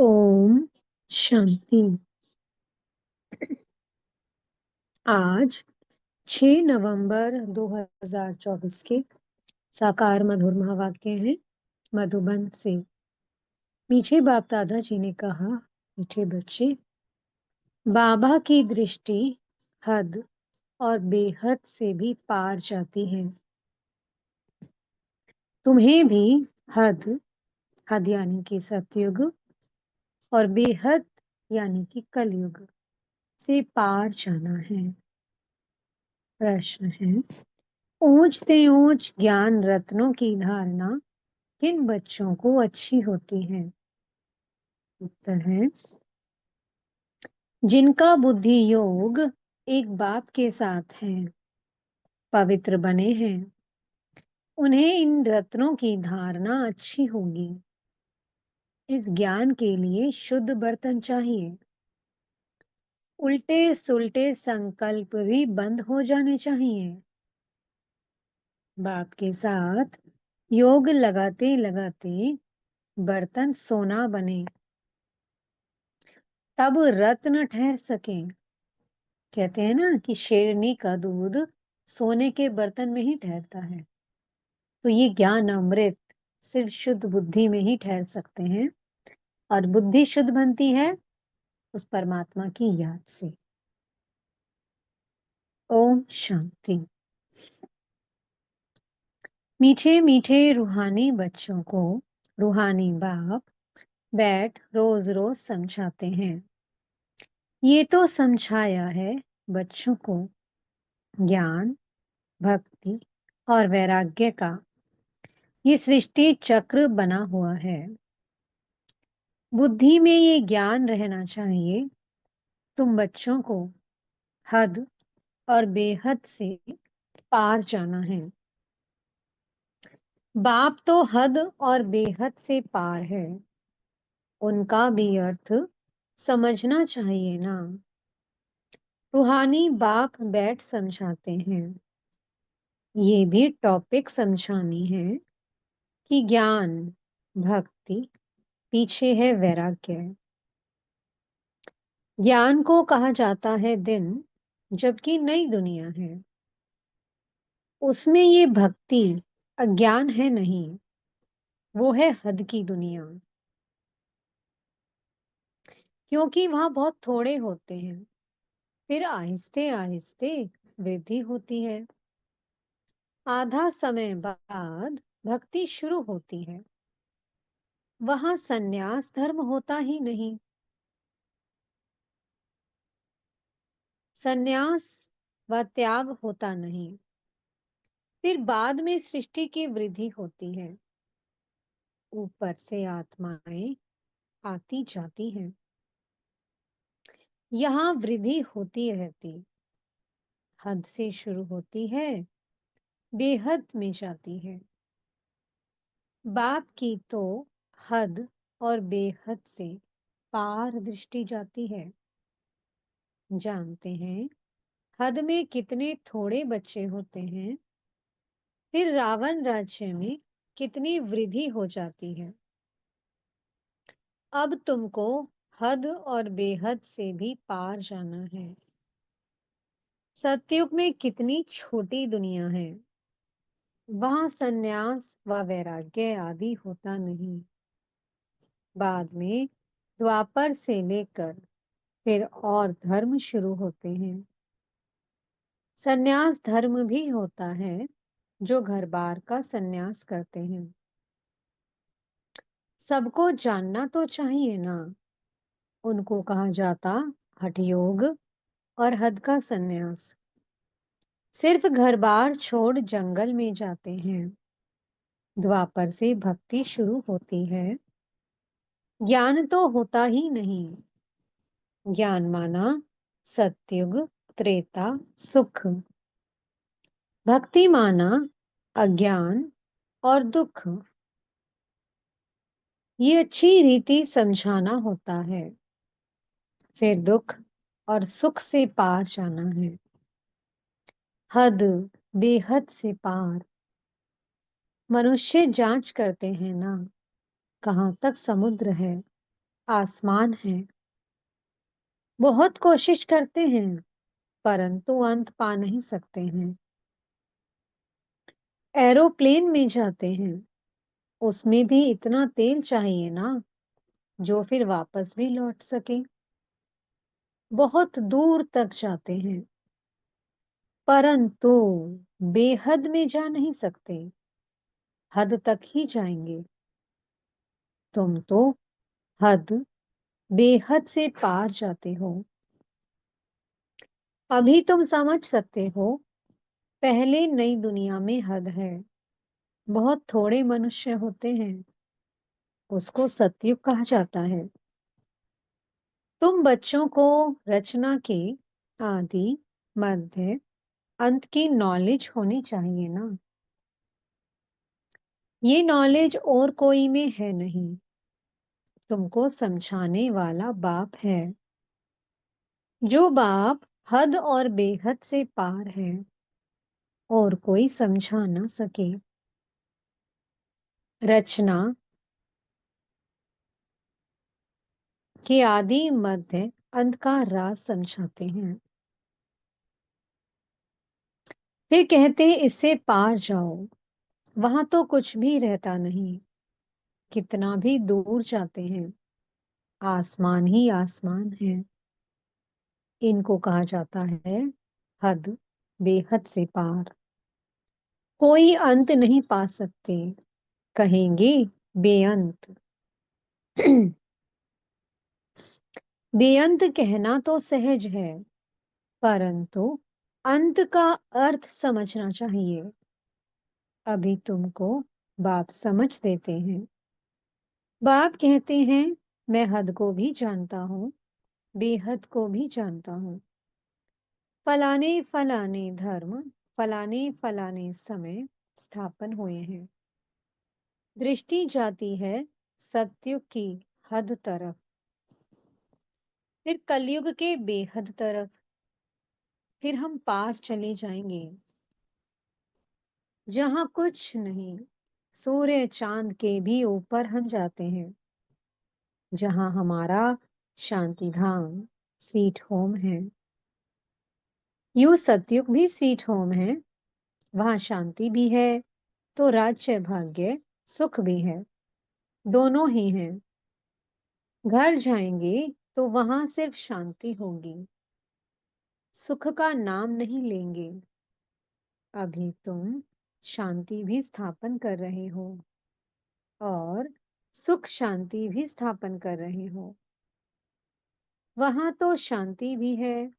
ओम शांति। आज 6 नवंबर 2024 के साकार मधुर महावाक्य हैं मधुबन से। मीठे बाप दादा जी ने कहा, मीठे बच्चे, बाबा की दृष्टि हद और बेहद से भी पार जाती है। तुम्हें भी हद हद यानी कि सतयुग और बेहद यानी कि कलयुग से पार जाना है। प्रश्न है, ऊंच से ऊंच ज्ञान रत्नों की धारणा किन बच्चों को अच्छी होती है? उत्तर है, जिनका बुद्धि योग एक बाप के साथ है, पवित्र बने हैं, उन्हें इन रत्नों की धारणा अच्छी होगी। इस ज्ञान के लिए शुद्ध बर्तन चाहिए। उल्टे सुलटे संकल्प भी बंद हो जाने चाहिए। बाप के साथ योग लगाते लगाते बर्तन सोना बने, तब रत्न ठहर सके। कहते हैं ना कि शेरनी का दूध सोने के बर्तन में ही ठहरता है। तो ये ज्ञान अमृत सिर्फ शुद्ध बुद्धि में ही ठहर सकते हैं, और बुद्धि शुद्ध बनती है उस परमात्मा की याद से। ओम शांति। मीठे मीठे रूहानी बच्चों को रूहानी बाप बैठ रोज रोज समझाते हैं। ये तो समझाया है बच्चों को ज्ञान, भक्ति और वैराग्य का ये सृष्टि चक्र बना हुआ है। बुद्धि में ये ज्ञान रहना चाहिए, तुम बच्चों को हद और बेहद से पार जाना है। बाप तो हद और बेहद से पार है, उनका भी अर्थ समझना चाहिए ना। रूहानी बाप बैठ समझाते हैं। ये भी टॉपिक समझानी है कि ज्ञान, भक्ति पीछे है वैराग्य। ज्ञान को कहा जाता है दिन, जबकि नई दुनिया है, उसमें ये भक्ति अज्ञान है नहीं, वो है हद की दुनिया। क्योंकि वहां बहुत थोड़े होते हैं, फिर आहिस्ते आहिस्ते वृद्धि होती है। आधा समय बाद भक्ति शुरू होती है। वहां संन्यास धर्म होता ही नहीं। संन्यास व त्याग होता नहीं। फिर बाद में सृष्टि की वृद्धि होती है। ऊपर से आत्माएं आती जाती हैं। यहाँ वृद्धि होती रहती, हद से शुरू होती है, बेहद में जाती है। बाप की तो हद और बेहद से पार दृष्टि जाती है। जानते हैं हद में कितने थोड़े बच्चे होते हैं, फिर रावण राज्य में कितनी वृद्धि हो जाती है। अब तुमको हद और बेहद से भी पार जाना है। सतयुग में कितनी छोटी दुनिया है, वहां संन्यास व वैराग्य आदि होता नहीं। बाद में द्वापर से लेकर फिर और धर्म शुरू होते हैं। संन्यास धर्म भी होता है, जो घर बार का संन्यास करते हैं। सबको जानना तो चाहिए ना, उनको कहा जाता हठ योग और हद का संन्यास। सिर्फ घर बार छोड़ जंगल में जाते हैं। द्वापर से भक्ति शुरू होती है। ज्ञान तो होता ही नहीं। ज्ञान माना सतयुग, त्रेता, सुख। भक्ति माना अज्ञान और दुख। ये अच्छी रीति समझाना होता है। फिर दुख और सुख से पार जाना है। हद बेहद से पार। मनुष्य जांच करते हैं ना, कहाँ तक समुद्र है। आसमान है। बहुत कोशिश करते हैं, परंतु अंत पा नहीं सकते हैं। एरोप्लेन में जाते हैं, उसमें भी इतना तेल चाहिए ना, जो फिर वापस भी लौट सके। बहुत दूर तक जाते हैं, परंतु बेहद में जा नहीं सकते, हद तक ही जाएंगे। तुम तो हद, बेहद से पार जाते हो। अभी तुम समझ सकते हो, पहले नई दुनिया में हद है। बहुत थोड़े मनुष्य होते हैं, उसको सतयुग कहा जाता है। तुम बच्चों को रचना के आदि, मध्य, अंत की नॉलेज होनी चाहिए ना। ये नॉलेज और कोई में है नहीं, तुमको समझाने वाला बाप है। जो बाप हद और बेहद से पार है, और कोई समझा ना सके। रचना के आदि, मध्य, अंत का राज समझाते हैं। फिर कहते इससे पार जाओ, वहां तो कुछ भी रहता नहीं। कितना भी दूर जाते हैं, आसमान ही आसमान है। इनको कहा जाता है हद, बेहद से पार। कोई अंत नहीं पा सकते, कहेंगे बेअंत। बेअंत कहना तो सहज है, परंतु अंत का अर्थ समझना चाहिए। अभी तुमको बाप समझ देते हैं। बाप कहते हैं, मैं हद को भी जानता हूँ, बेहद को भी जानता हूँ। फलाने फलाने धर्म, फलाने फलाने समय स्थापन हुए हैं। दृष्टि जाती है सत्युग की हद तरफ, फिर कलयुग के बेहद तरफ। फिर हम पार चले जाएंगे, जहां कुछ नहीं, सूर्य चांद के भी ऊपर हम जाते हैं। जहां हमारा शांति धाम, स्वीट होम है। यूं सतयुग भी स्वीट होम है, वहां शांति भी है, तो राज्य, भाग्य, सुख भी है। दोनों ही हैं। घर जाएंगे तो वहां सिर्फ शांति होगी, सुख का नाम नहीं लेंगे। अभी तुम शांति भी स्थापन कर रहे हो, और सुख शांति भी स्थापन कर रहे हो। वहां तो शांति भी है,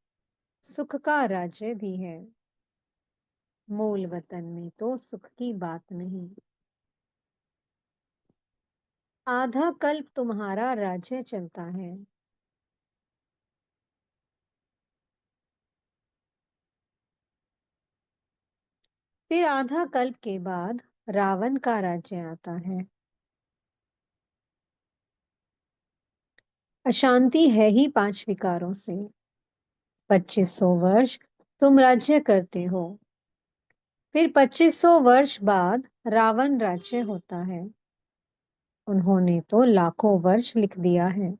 सुख का राज्य भी है। मूल वतन में तो सुख की बात नहीं। आधा कल्प तुम्हारा राज्य चलता है। फिर आधा कल्प के बाद रावण का राज्य आता है। अशांति है ही पांच विकारों से। 2500 वर्ष तुम राज्य करते हो, फिर 2500 वर्ष बाद रावण राज्य होता है। उन्होंने तो लाखों वर्ष लिख दिया है,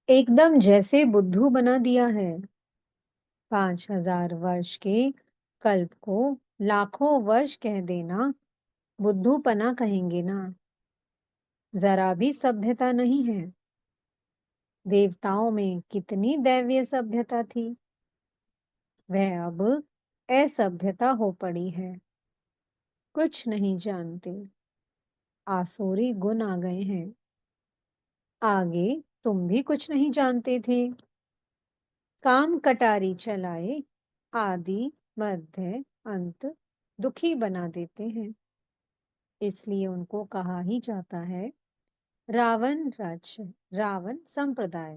एकदम जैसे बुद्धू बना दिया है। 5000 वर्ष के कल्प को लाखों वर्ष कह देना, बुद्धूपना कहेंगे ना। जरा भी सभ्यता नहीं है। देवताओं में कितनी दैवीय सभ्यता थी, वह अब असभ्यता हो पड़ी है। कुछ नहीं जानते, आसुरी गुण आ गए हैं। आगे तुम भी कुछ नहीं जानते थे, काम कटारी चलाए, आदि, मध्य, अंत दुखी बना देते हैं। इसलिए उनको कहा ही जाता है रावण राज्य, रावण संप्रदाय।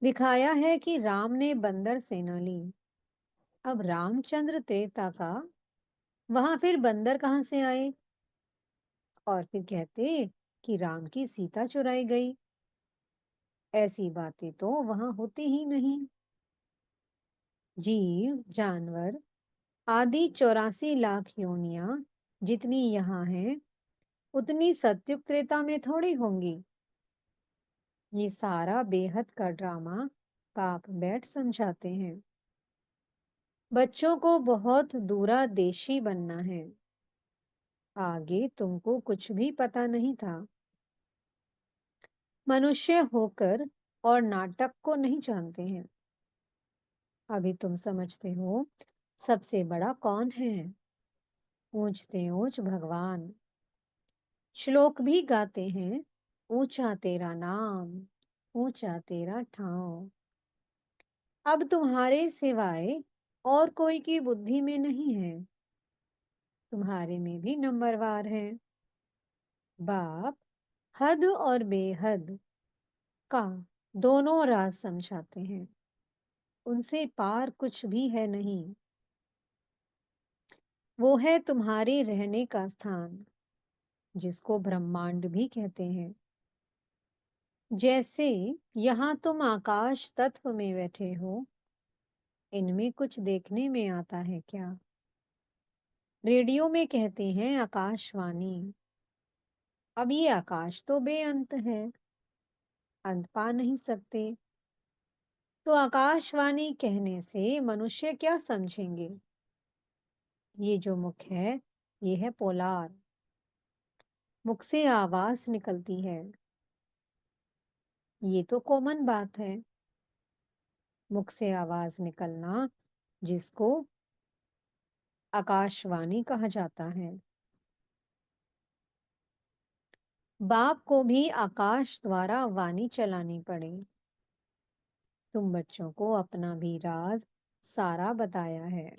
दिखाया है कि राम ने बंदर सेना ली। अब रामचंद्र त्रेता का, वहां फिर बंदर कहां से आए? और फिर कहते कि राम की सीता चुराई गई। ऐसी बातें तो वहां होती ही नहीं। जीव जानवर आदि 84 लाख योनियां जितनी यहाँ हैं, उतनी सत्युग त्रेता में थोड़ी होंगी। ये सारा बेहद का ड्रामा बाप बैठ समझाते हैं। बच्चों को बहुत दूरादेशी बनना है। आगे तुमको कुछ भी पता नहीं था। मनुष्य होकर और नाटक को नहीं जानते हैं। अभी तुम समझते हो सबसे बड़ा कौन है। ऊंचते ऊंच भगवान। श्लोक भी गाते हैं। ऊंचा तेरा नाम, ऊंचा तेरा ठाव। अब तुम्हारे सिवाय और कोई की बुद्धि में नहीं है। तुम्हारे में भी नंबरवार है। बाप हद और बेहद का दोनों राज समझाते हैं। उनसे पार कुछ भी है नहीं। वो है तुम्हारे रहने का स्थान, जिसको ब्रह्मांड भी कहते हैं। जैसे यहाँ तुम आकाश तत्व में बैठे हो, इनमें कुछ देखने में आता है क्या। रेडियो में कहते हैं आकाशवाणी। अब ये आकाश तो बेअंत है, अंत पा नहीं सकते। तो आकाशवाणी कहने से मनुष्य क्या समझेंगे। ये जो मुख है, ये है पोलार। मुख से आवाज निकलती है। ये तो कॉमन बात है। मुख से आवाज निकलना, जिसको आकाशवाणी कहा जाता है। बाप को भी आकाश द्वारा वाणी चलानी पड़े। तुम बच्चों को अपना भी राज सारा बताया है।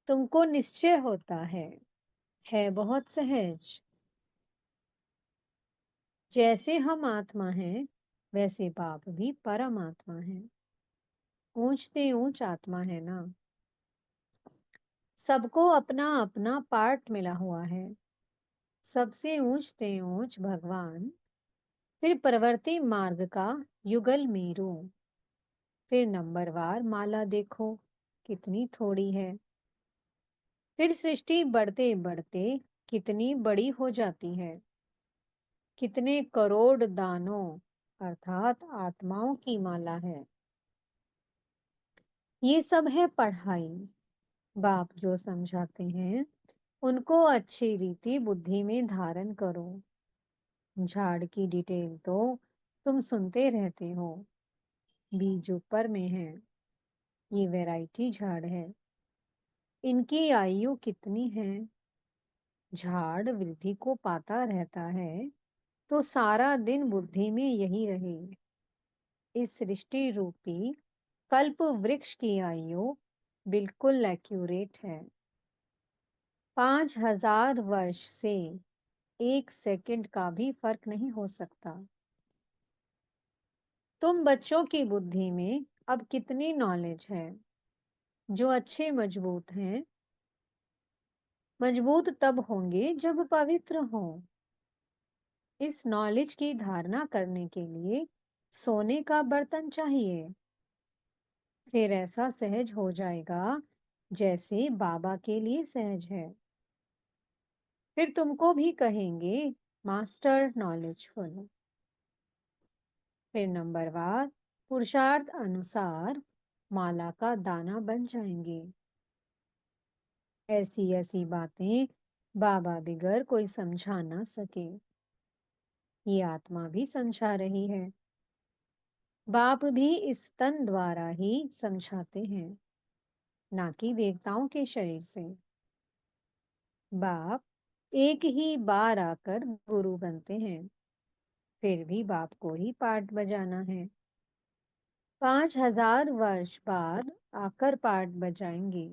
तुमको निश्चय होता है बहुत सहज। जैसे हम आत्मा हैं, वैसे बाप भी परम आत्मा है। ऊंचते ऊंच आत्मा है ना। सबको अपना अपना पार्ट मिला हुआ है। सबसे ऊंचते ऊंच भगवान, फिर प्रवृत्ति मार्ग का युगल मेरू, फिर नंबरवार माला देखो कितनी थोड़ी है। फिर सृष्टि बढ़ते बढ़ते कितनी बड़ी हो जाती है। कितने करोड़ दानों अर्थात आत्माओं की माला है। ये सब है पढ़ाई। बाप जो समझाते हैं, उनको अच्छी रीति बुद्धि में धारण करो। झाड़ की डिटेल तो तुम सुनते रहते हो। बीज ऊपर में है। ये वैरायटी झाड़ है। इनकी आयु कितनी है। झाड़ वृद्धि को पाता रहता है, तो सारा दिन बुद्धि में यही रहे। इस सृष्टि रूपी कल्प वृक्ष की आयु बिल्कुल एक्यूरेट है। 5,000 वर्ष से 1 सेकंड का भी फर्क नहीं हो सकता। तुम बच्चों की बुद्धि में अब कितनी नॉलेज है। जो अच्छे मजबूत हैं, मजबूत तब होंगे जब पवित्र हों। इस नॉलेज की धारणा करने के लिए सोने का बर्तन चाहिए। फिर ऐसा सहज हो जाएगा जैसे बाबा के लिए सहज है। फिर तुमको भी कहेंगे मास्टर नॉलेजफुल। फिर नंबरवार पुरुषार्थ अनुसार माला का दाना बन जाएंगे। ऐसी ऐसी बातें बाबा बिगर कोई समझा ना सके। ये आत्मा भी समझा रही है। बाप भी इस तन द्वारा ही समझाते हैं, ना कि देवताओं के शरीर से। बाप एक ही बार आकर गुरु बनते हैं। फिर भी बाप को ही पाठ बजाना है। 5,000 वर्ष बाद आकर पाठ बजाएंगे।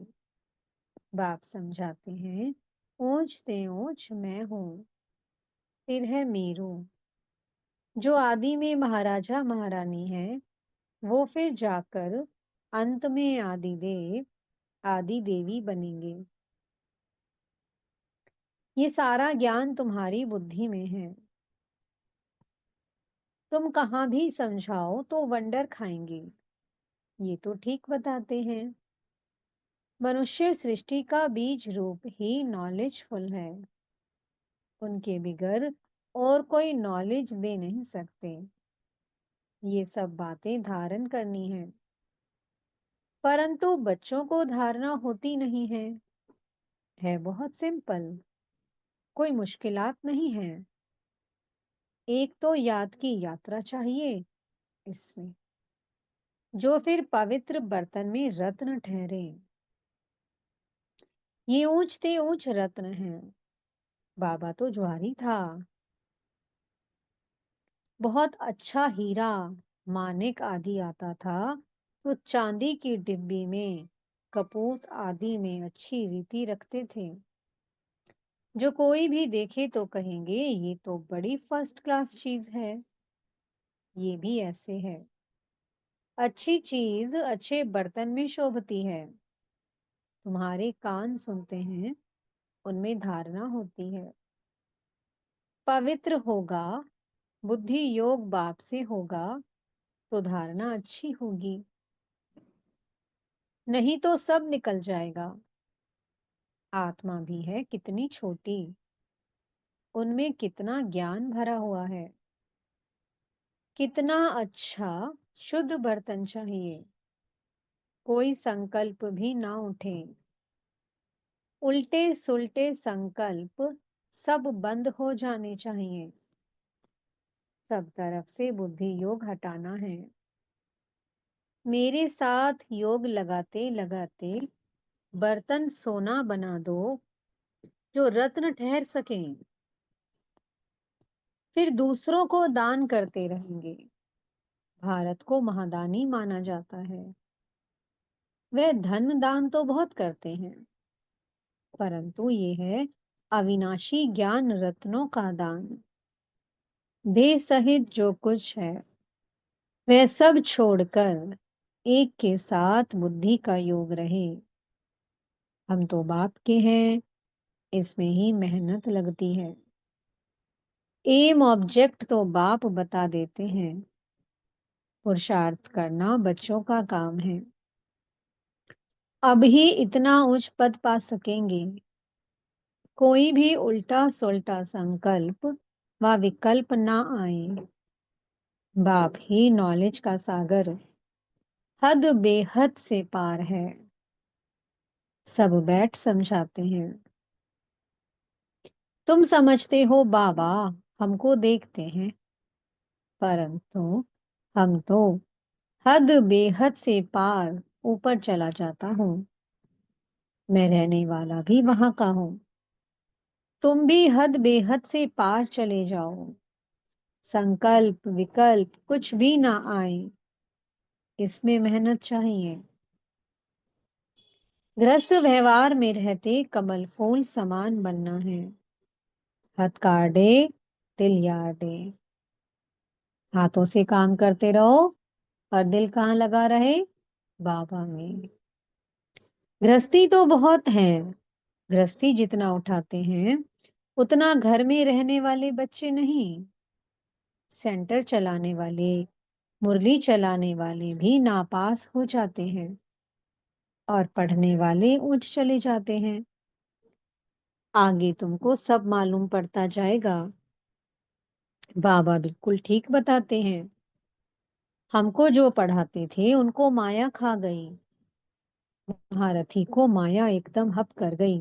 बाप समझाते हैं, ऊंचते ऊंच मैं हूं। फिर है मीरू, जो आदि में महाराजा महारानी है। वो फिर जाकर अंत में आदि देव आदि देवी बनेंगे। ये सारा ज्ञान तुम्हारी बुद्धि में है। तुम कहाँ भी समझाओ तो वंडर खाएंगे। ये तो ठीक बताते हैं। मनुष्य सृष्टि का बीज रूप ही नॉलेजफुल है। उनके बिगर और कोई नॉलेज दे नहीं सकते। ये सब बातें धारण करनी है, परंतु बच्चों को धारणा होती नहीं है बहुत सिंपल, कोई मुश्किलात नहीं है। एक तो याद की यात्रा चाहिए इसमें, जो फिर पवित्र बर्तन में रत्न ठहरे। ये ऊंचते ऊंच रत्न हैं। बाबा तो ज्वारी था, बहुत अच्छा हीरा मानिक आदि आता था, तो चांदी की डिब्बी में कपूस आदि में अच्छी रीति रखते थे। जो कोई भी देखे तो कहेंगे ये तो बड़ी फर्स्ट क्लास चीज है। ये भी ऐसे है, अच्छी चीज अच्छे बर्तन में शोभती है। तुम्हारे कान सुनते हैं, उनमें धारणा होती है। पवित्र होगा, बुद्धि योग बाप से होगा, तो धारणा अच्छी होगी, नहीं तो सब निकल जाएगा। आत्मा भी है कितनी छोटी, उनमें कितना ज्ञान भरा हुआ है। कितना अच्छा शुद्ध बर्तन चाहिए, कोई संकल्प भी ना उठे। उल्टे सुल्टे संकल्प सब बंद हो जाने चाहिए। सब तरफ से बुद्धि योग हटाना है। मेरे साथ योग लगाते लगाते बर्तन सोना बना दो, जो रत्न ठहर सकें। फिर दूसरों को दान करते रहेंगे। भारत को महादानी माना जाता है। वह धन दान तो बहुत करते हैं, परंतु ये है अविनाशी ज्ञान रत्नों का दान। देह सहित जो कुछ है वह सब छोड़कर एक के साथ बुद्धि का योग रहे। हम तो बाप के हैं, इसमें ही मेहनत लगती है। एम ऑब्जेक्ट तो बाप बता देते हैं, पुरुषार्थ करना बच्चों का काम है। अब ही इतना उच्च पद पा सकेंगे। कोई भी उल्टा सुल्टा संकल्प व विकल्प ना आए। बाप ही नॉलेज का सागर, हद बेहद से पार है। सब बैठ समझाते हैं। तुम समझते हो बाबा हमको देखते हैं, परंतु हम तो हद बेहद से पार ऊपर चला जाता हूँ। मैं रहने वाला भी वहां का हूँ। तुम भी हद बेहद से पार चले जाओ। संकल्प विकल्प कुछ भी ना आए, इसमें मेहनत चाहिए। गृहस्थ व्यवहार में रहते कमल फूल समान बनना है। हथकाडे तिल यार्डे, हाथों से काम करते रहो और दिल कहाँ लगा रहे, बाबा में। गृहस्थी तो बहुत है, गृहस्थी जितना उठाते हैं उतना घर में रहने वाले बच्चे नहीं। सेंटर चलाने वाले, मुरली चलाने वाले भी नापास हो जाते हैं और पढ़ने वाले ऊंच चले जाते हैं। आगे तुमको सब मालूम पड़ता जाएगा। बाबा बिल्कुल ठीक बताते हैं। हमको जो पढ़ाते थे उनको माया खा गई। महारथी को माया एकदम हप कर गई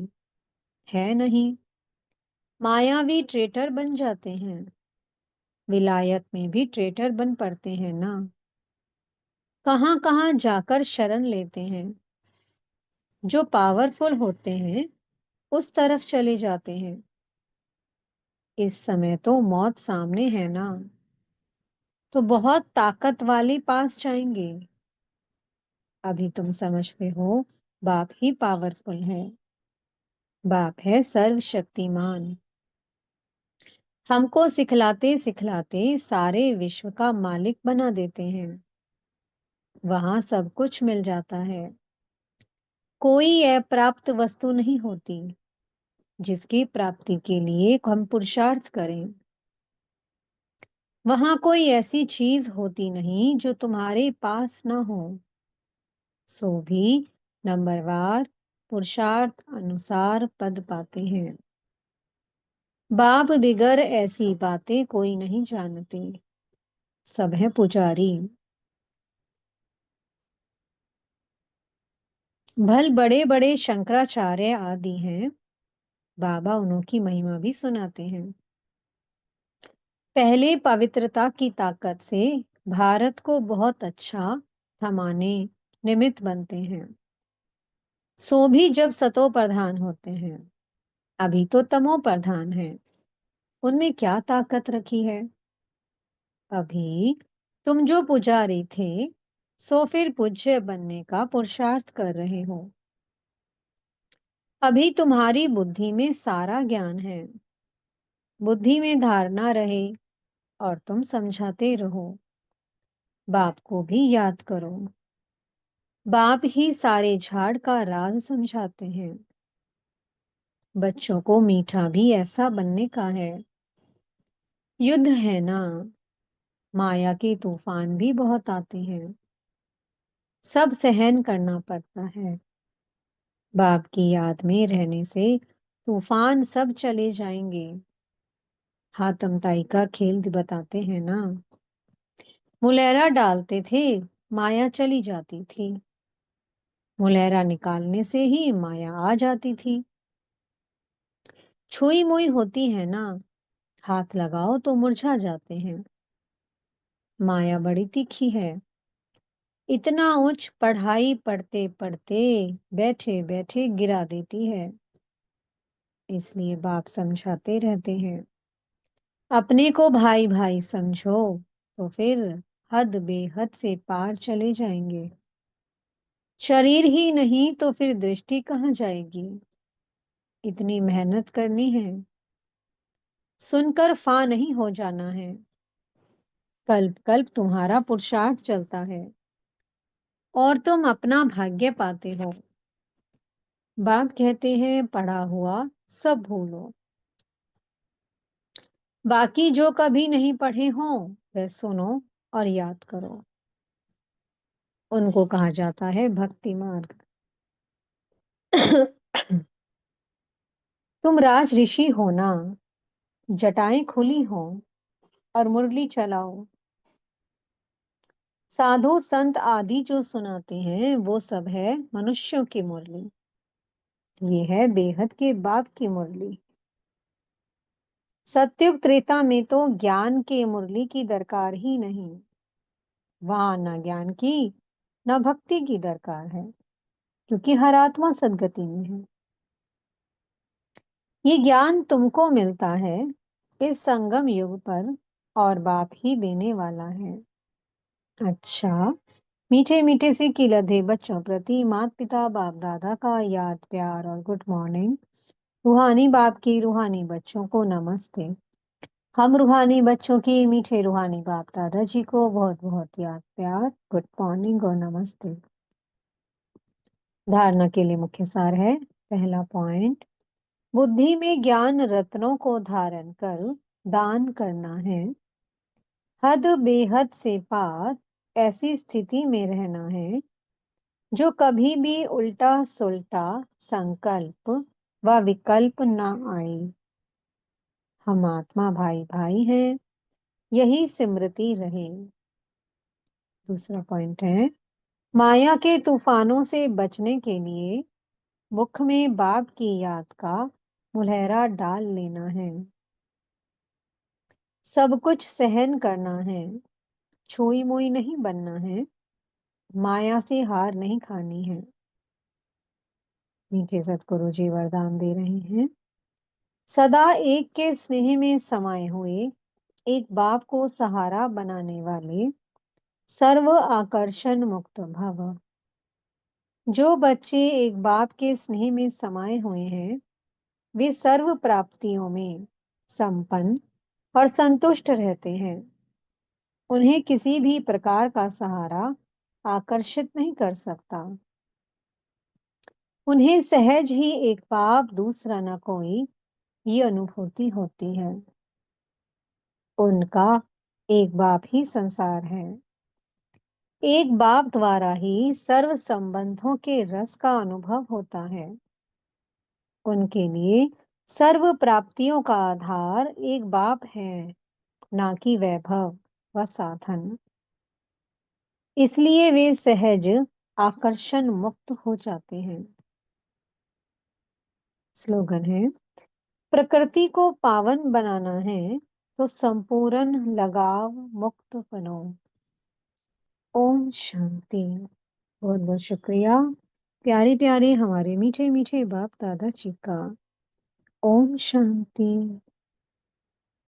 है नहीं। मायावी ट्रेटर बन जाते हैं। विलायत में भी ट्रेटर बन पड़ते हैं ना। कहाँ कहाँ जाकर शरण लेते हैं। जो पावरफुल होते हैं उस तरफ चले जाते हैं। इस समय तो मौत सामने है ना, तो बहुत ताकत वाले पास जाएंगे। अभी तुम समझते हो बाप ही पावरफुल है। बाप है सर्वशक्तिमान। हमको सिखलाते सिखलाते सारे विश्व का मालिक बना देते हैं। वहां सब कुछ मिल जाता है। कोई अप्राप्त वस्तु नहीं होती जिसकी प्राप्ति के लिए हम पुरुषार्थ करें। वहां कोई ऐसी चीज होती नहीं जो तुम्हारे पास ना हो। सो भी नंबरवार पुरुषार्थ अनुसार पद पाते हैं। बाप बिगर ऐसी बातें कोई नहीं जानते, सब है पुजारी। भल बड़े बड़े शंकराचार्य आदि हैं, बाबा उन्हों की महिमा भी सुनाते हैं। पहले पवित्रता की ताकत से भारत को बहुत अच्छा थमाने निमित्त बनते हैं, सो भी जब सतो प्रधान होते हैं। अभी तो तमो प्रधान है, उनमें क्या ताकत रखी है। अभी तुम जो पुजारी थे, सो फिर पूज्य बनने का पुरुषार्थ कर रहे हो। अभी तुम्हारी बुद्धि में सारा ज्ञान है, बुद्धि में धारणा रहे और तुम समझाते रहो। बाप को भी याद करो, बाप ही सारे झाड़ का राज समझाते हैं। बच्चों को मीठा भी ऐसा बनने का है। युद्ध है ना, माया के तूफान भी बहुत आते हैं, सब सहन करना पड़ता है। बाप की याद में रहने से तूफान सब चले जाएंगे। हाथम ताई का खेल बताते हैं ना, मुलेरा डालते थे, माया चली जाती थी। मुलेरा निकालने से ही माया आ जाती थी। छुई मुई होती है ना, हाथ लगाओ तो मुरझा जाते हैं। माया बड़ी तीखी है, इतना उच्च पढ़ाई पढ़ते पढ़ते बैठे बैठे गिरा देती है। इसलिए बाप समझाते रहते हैं, अपने को भाई भाई समझो, तो फिर हद बेहद से पार चले जाएंगे। शरीर ही नहीं तो फिर दृष्टि कहाँ जाएगी। इतनी मेहनत करनी है, सुनकर फा नहीं हो जाना है। कल्प कल्प तुम्हारा पुरुषार्थ चलता है और तुम अपना भाग्य पाते हो। बाप कहते हैं पढ़ा हुआ सब भूलो, बाकी जो कभी नहीं पढ़े हों वह सुनो और याद करो। उनको कहा जाता है भक्ति मार्ग। तुम राज ऋषि हो ना, जटाएं खुली हो और मुरली चलाओ। साधु संत आदि जो सुनाते हैं वो सब है मनुष्यों की मुरली, ये है बेहद के बाप की मुरली। सत्युग त्रेता में तो ज्ञान के मुरली की दरकार ही नहीं, वहां न ज्ञान की न भक्ति की दरकार है, क्योंकि हर आत्मा सदगति में है। ये ज्ञान तुमको मिलता है इस संगम युग पर, और बाप ही देने वाला है। अच्छा, मीठे मीठे से किलधे बच्चों प्रति माता पिता बाप दादा का याद प्यार और गुड मॉर्निंग। रूहानी बाप की रूहानी बच्चों को नमस्ते। हम रूहानी बच्चों की मीठे रूहानी बाप दादाजी को बहुत बहुत याद प्यार, गुड मॉर्निंग और नमस्ते। धारणा के लिए मुख्य सार है। पहला पॉइंट, बुद्धि में ज्ञान रत्नों को धारण कर दान करना है। हद बेहद से पार ऐसी स्थिति में रहना है जो कभी भी उल्टा सुल्टा संकल्प व विकल्प न आए। हम आत्मा भाई भाई हैं, यही स्मृति रहे। दूसरा पॉइंट है, माया के तूफानों से बचने के लिए मुख में बाप की याद का मुलहरा डाल लेना है। सब कुछ सहन करना है, छुई मुई नहीं बनना है, माया से हार नहीं खानी है। मीठे सतगुरु जी वरदान दे रहे हैं, सदा एक के स्नेह में समाये हुए एक बाप को सहारा बनाने वाले सर्व आकर्षण मुक्त भव। जो बच्चे एक बाप के स्नेह में समाये हुए हैं, वे सर्व प्राप्तियों में संपन्न और संतुष्ट रहते हैं। उन्हें किसी भी प्रकार का सहारा आकर्षित नहीं कर सकता। उन्हें सहज ही एक बाप दूसरा न कोई ये अनुभूति होती है। उनका एक बाप ही संसार है। एक बाप द्वारा ही सर्व संबंधों के रस का अनुभव होता है। उनके लिए सर्व प्राप्तियों का आधार एक बाप है, ना कि वैभव व साधन। इसलिए वे सहज आकर्षण मुक्त हो जाते हैं। स्लोगन है, प्रकृति को पावन बनाना है तो संपूर्ण लगाव मुक्त बनो। ओम शांति। बहुत बहुत शुक्रिया प्यारे प्यारे हमारे मीठे मीठे बाप दादा जी का। ओम शांति।